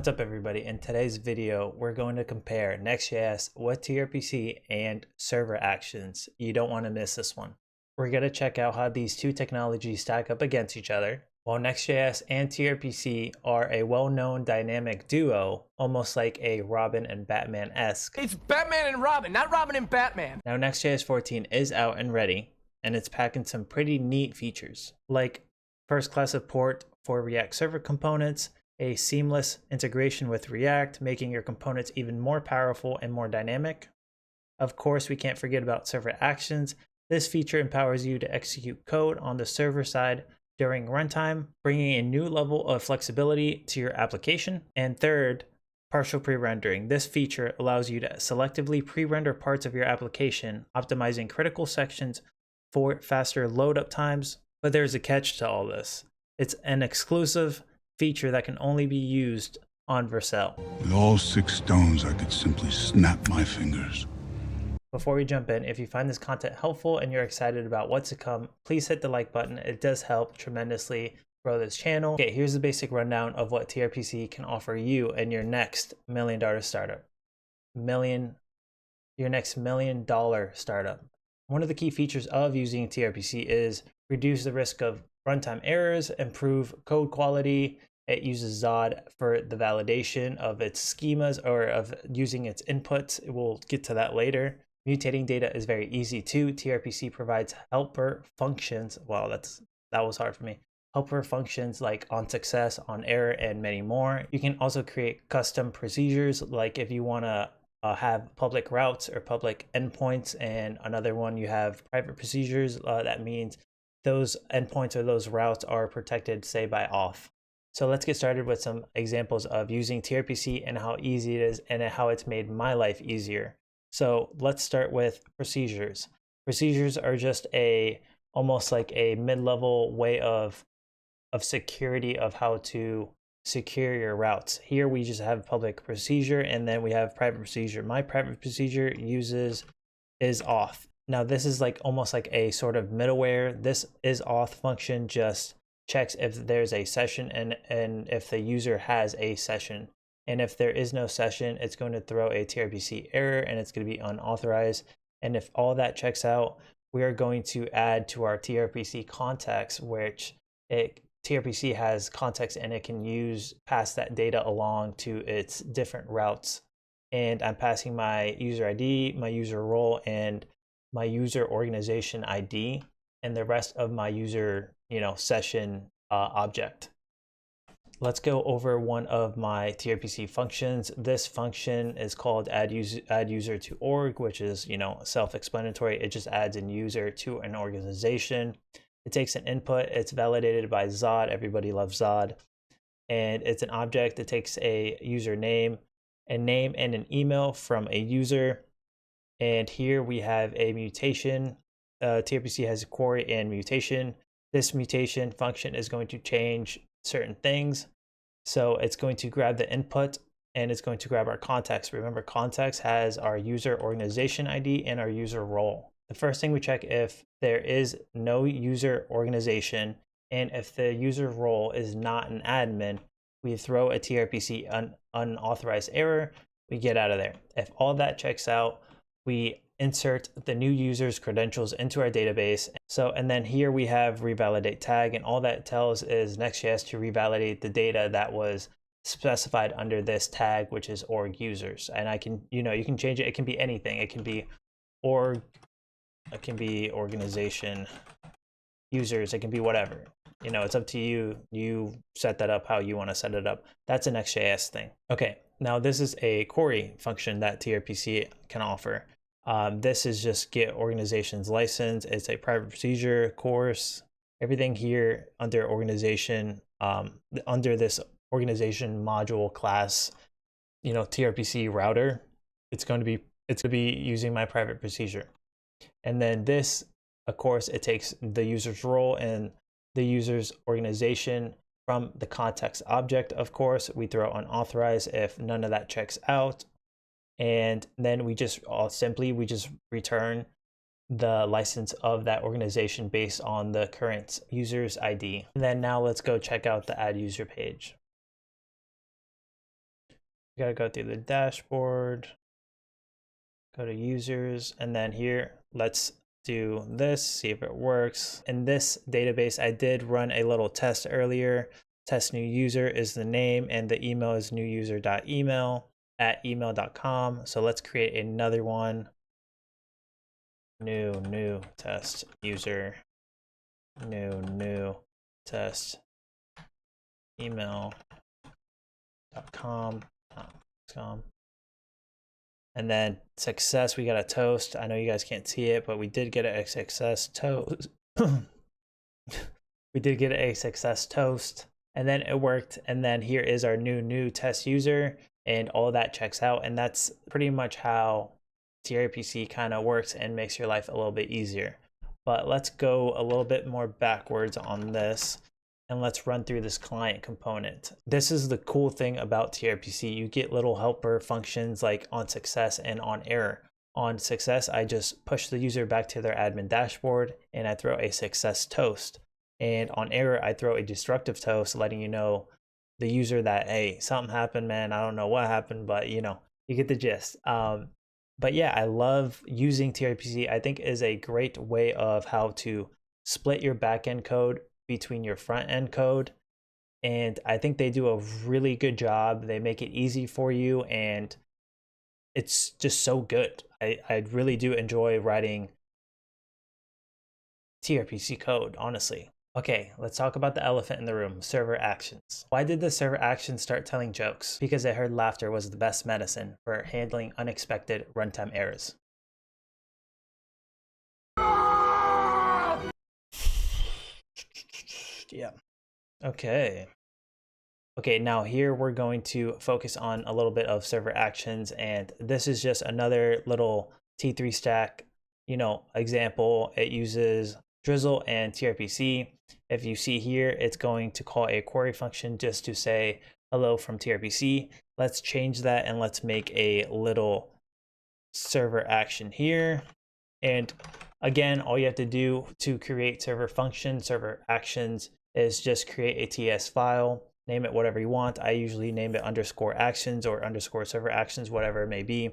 What's up everybody? In today's video, we're going to compare Next.js with tRPC and server actions. You don't want to miss this one. We're going to check out how these two technologies stack up against each other. While Next.js and tRPC are a well-known dynamic duo, almost like a Robin and Batman-esque. It's Batman and Robin, not Robin and Batman. Now Next.js 14 is out and ready, and it's packing some pretty neat features, like first-class support for React server components, a seamless integration with React, making your components even more powerful and more dynamic. Of course, we can't forget about server actions. This feature empowers you to execute code on the server side during runtime, bringing a new level of flexibility to your application. And third, partial pre-rendering. This feature allows you to selectively pre-render parts of your application, optimizing critical sections for faster load-up times. But there's a catch to all this. It's an exclusive feature that can only be used on Vercel. With all 6 stones, I could simply snap my fingers. Before we jump in, if you find this content helpful and you're excited about what's to come, please hit the like button. It does help tremendously grow this channel. Okay, here's the basic rundown of what tRPC can offer you in your next $1 million startup. Your next $1 million startup. One of the key features of using tRPC is reduce the risk of runtime errors, improve code quality. It uses Zod for the validation of its schemas or of using its inputs. We'll get to that later. Mutating data is very easy too. tRPC provides helper functions. Wow, that was hard for me. Helper functions like on success, on error, and many more. You can also create custom procedures, like if you want to have public routes or public endpoints, and another one you have private procedures. That means those endpoints or those routes are protected, say, by auth. So let's get started with some examples of using tRPC and how easy it is and how it's made my life easier. So let's start with procedures. Procedures are just almost like a mid-level way of security of how to secure your routes. Here we just have public procedure and then we have private procedure. My private procedure is auth. Now this is like almost like a sort of middleware. This is auth function just checks if there's a session and if the user has a session. And if there is no session, it's going to throw a tRPC error and it's going to be unauthorized. And if all that checks out, we are going to add to our tRPC context, which tRPC has context and it can pass that data along to its different routes. And I'm passing my user ID, my user role, and my user organization ID, and the rest of my user, session object. Let's go over one of my tRPC functions. This function is called add user to org, which is, self-explanatory. It just adds a user to an organization. It takes an input. It's validated by Zod. Everybody loves Zod. And it's an object. It takes a username, a name, and an email from a user. And here we have a mutation. tRPC has a query and mutation. This mutation function is going to change certain things. So it's going to grab the input and it's going to grab our context. Remember, context has our user organization ID and our user role. The first thing we check if there is no user organization and if the user role is not an admin, we throw a tRPC unauthorized error. We get out of there. If all that checks out, we insert the new user's credentials into our database. And then here we have revalidate tag, and all that tells is Next.js to revalidate the data that was specified under this tag, which is org users. And I can, you can change it. It can be anything. It can be org, it can be organization users, it can be whatever. It's up to you. You set that up how you want to set it up. That's a Next.js thing. Okay, now this is a query function that tRPC can offer. This is just get organization's license. It's a private procedure course. Everything here under organization, under this organization module class, tRPC router, it's going to be using my private procedure. And then this, of course, it takes the user's role and the user's organization from the context object. Of course, we throw unauthorized if none of that checks out. And then we just return the license of that organization based on the current user's ID. And then now let's go check out the add user page. We gotta go through the dashboard, go to users, and then here, let's do this, see if it works. In this database, I did run a little test earlier. Test new user is the name, and the email is newuser.email@email.com. So let's create another one. New test user, new test email.com. And then success, we got a toast. I know you guys can't see it, but we did get a success toast. We did get a success toast, and then it worked. And then here is our new test user, and all that checks out. And that's pretty much how tRPC kind of works and makes your life a little bit easier. But let's go a little bit more backwards on this, and let's run through this client component. This is the cool thing about tRPC. You get little helper functions like on success and on error. On success, I just push the user back to their admin dashboard and I throw a success toast. And on error, I throw a destructive toast, letting you know, the user, that, hey, something happened, man. I don't know what happened, but you know, you get the gist. But yeah, I love using tRPC. I think is a great way of how to split your backend code between your front end code. And I think they do a really good job. They make it easy for you, and it's just so good. I really do enjoy writing tRPC code, honestly. Okay, let's talk about the elephant in the room, server actions. Why did the server actions start telling jokes? Because they heard laughter was the best medicine for handling unexpected runtime errors. Yeah. Okay, now here we're going to focus on a little bit of server actions, and this is just another little T3 stack, example. It uses Drizzle and tRPC. If you see here, it's going to call a query function just to say hello from tRPC. Let's change that and let's make a little server action here. And again, all you have to do to create server actions is just create a TS file, name it whatever you want. I usually name it _actions or _server actions, whatever it may be.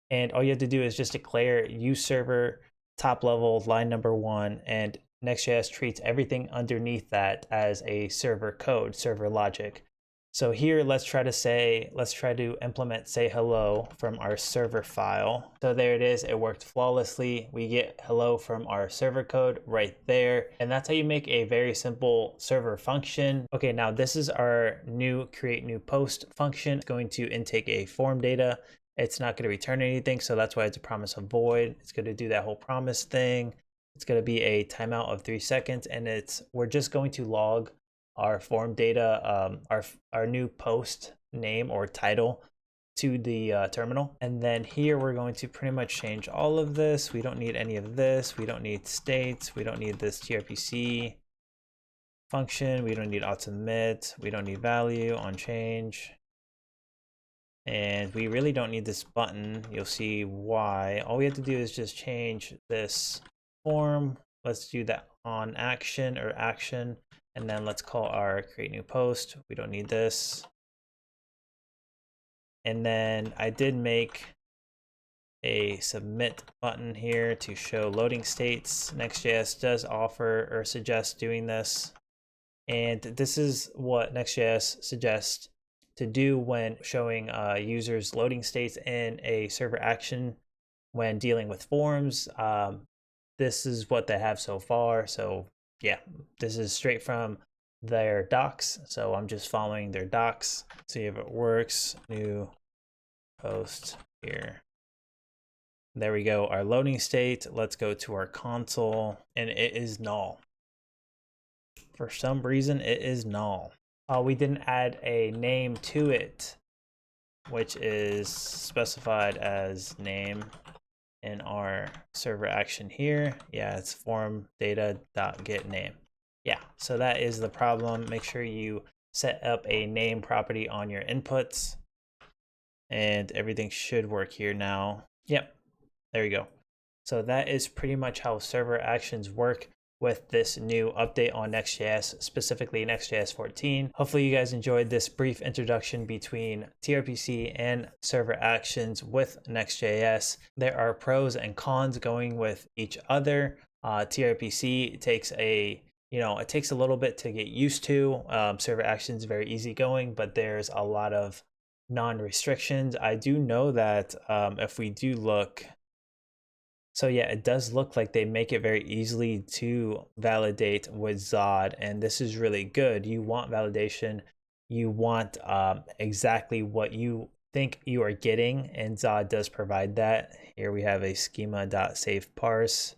And all you have to do is just declare use server top level line number 1, and Next.js treats everything underneath that as a server code, server logic. So here, let's try to implement say hello from our server file. So there it is, it worked flawlessly. We get hello from our server code right there. And that's how you make a very simple server function. Okay, now this is our new create new post function. It's going to intake a form data. It's not going to return anything, so that's why it's a promise of void. It's going to do that whole promise thing. It's going to be a timeout of 3 seconds, and we're just going to log our form data, our new post name or title to the terminal. And then here we're going to pretty much change all of this. We don't need any of this. We don't need states. We don't need this tRPC function. We don't need auto-submit. We don't need value on change. And we really don't need this button. You'll see why. All we have to do is just change this form. Let's do that on action or action. And then let's call our create new post. We don't need this. And then I did make a submit button here to show loading states. Next.js does offer or suggest doing this. And this is what Next.js suggests to do when showing users loading states in a server action when dealing with forms. This is what they have so far. So yeah, this is straight from their docs. So I'm just following their docs. See if it works. New post here. There we go. Our loading state. Let's go to our console, and it is null. For some reason, it is null. We didn't add a name to it, which is specified as name in our server action here. Yeah, it's form data.get name. Yeah, so that is the problem. Make sure you set up a name property on your inputs, and everything should work here now. Yep, there you go. So that is pretty much how server actions work. with this new update on Next.js, specifically Next.js 14. Hopefully you guys enjoyed this brief introduction between tRPC and server actions with Next.js. There are pros and cons going with each other. tRPC takes it takes a little bit to get used to. Server actions very easygoing, but there's a lot of non-restrictions. I do know that if we do look, so yeah, it does look like they make it very easily to validate with Zod, and this is really good. You want validation, you want exactly what you think you are getting, and Zod does provide that. Here we have a schema.saveParse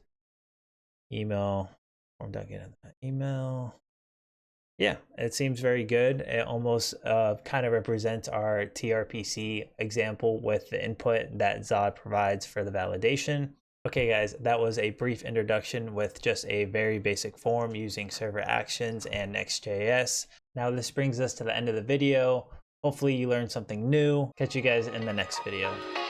email email. Yeah, it seems very good. It almost kind of represents our tRPC example with the input that Zod provides for the validation. Okay guys, that was a brief introduction with just a very basic form using server actions and Next.js. Now this brings us to the end of the video. Hopefully you learned something new. Catch you guys in the next video.